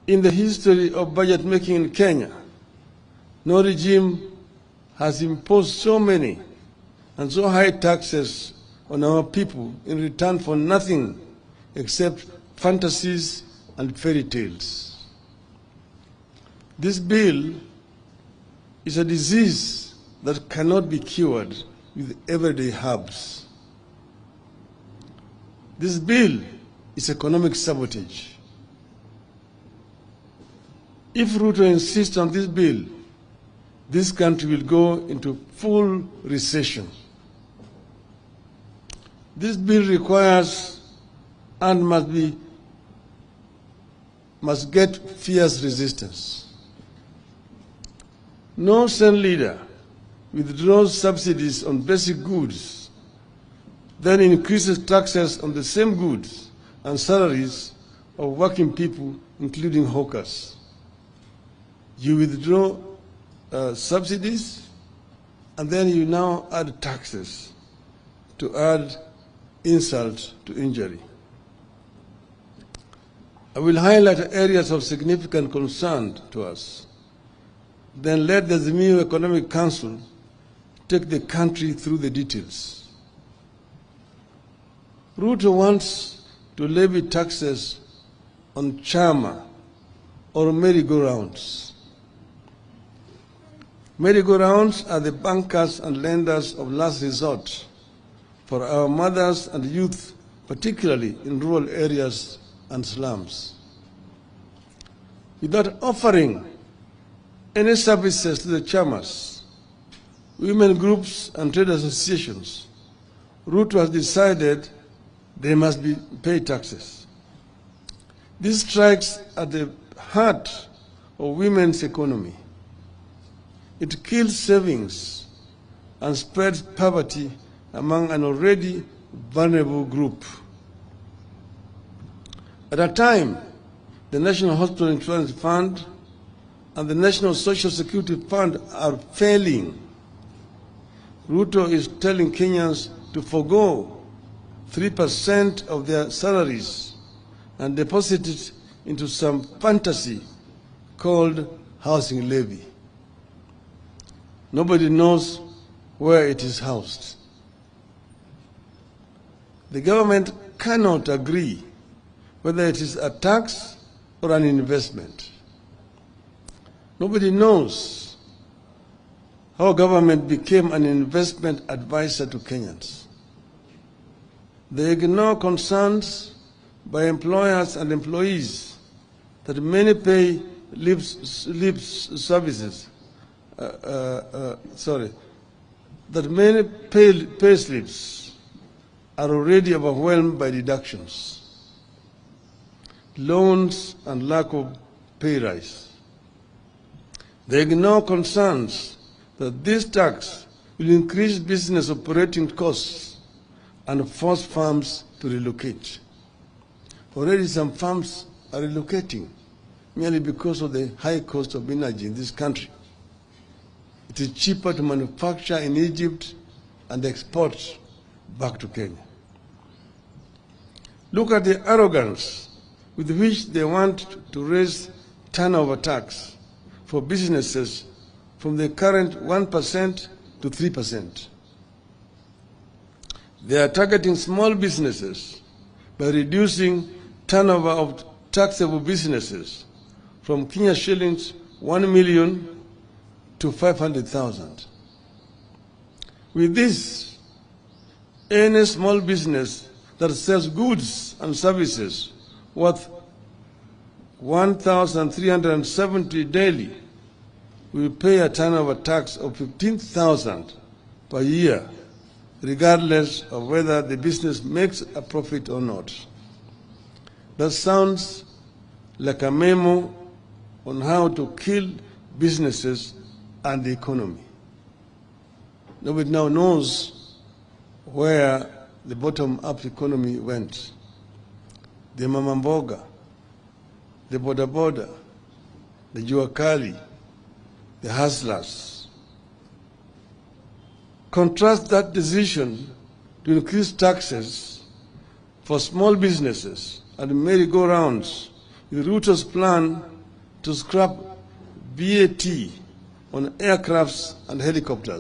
In the history of budget making in Kenya, no regime has imposed so many and so high taxes on our people in return for nothing except fantasies and fairy tales. This bill is a disease that cannot be cured with everyday herbs. This bill is economic sabotage. If Ruto insists on this bill, this country will go into full recession. This bill requires and must get fierce resistance. No Senate leader withdraws subsidies on basic goods, then increases taxes on the same goods and salaries of working people, including hawkers. You withdraw subsidies, and then you now add taxes to add insult to injury. I will highlight areas of significant concern to us. Then let the Azimio Economic Council take the country through the details. Ruto wants to levy taxes on chama or merry-go-rounds. Merry-go-rounds are the bankers and lenders of last resort for our mothers and youth, particularly in rural areas and slums. Without offering any services to the chamas, women groups and trade associations, Ruto has decided they must pay taxes. This strikes at the heart of women's economy. It kills savings and spreads poverty among an already vulnerable group. At a time, the National Hospital Insurance Fund and the National Social Security Fund are failing. Ruto is telling Kenyans to forgo 3% of their salaries and deposit it into some fantasy called housing levy. Nobody knows where it is housed. The government cannot agree whether it is a tax or an investment. Nobody knows how government became an investment advisor to Kenyans. They ignore concerns by employers and employees that many pay that many pay slips are already overwhelmed by deductions, loans, and lack of pay rise. They ignore concerns that this tax will increase business operating costs and force farms to relocate. Already some farms are relocating merely because of the high cost of energy in this country. It is cheaper to manufacture in Egypt and export back to Kenya. Look at the arrogance with which they want to raise turnover tax for businesses from the current 1% to 3%. They are targeting small businesses by reducing turnover of taxable businesses from Kenya shillings 1 million to 500,000. With this, any small business that sells goods and services worth 1,370 daily will pay a turnover tax of 15,000 per year, regardless of whether the business makes a profit or not. That sounds like a memo on how to kill businesses and the economy. Nobody now knows where the bottom-up economy went. The mamamboga, the boda, the juakali, the hustlers. Contrast that decision to increase taxes for small businesses and merry-go-rounds with Ruto's plan to scrap VAT on aircrafts and helicopters.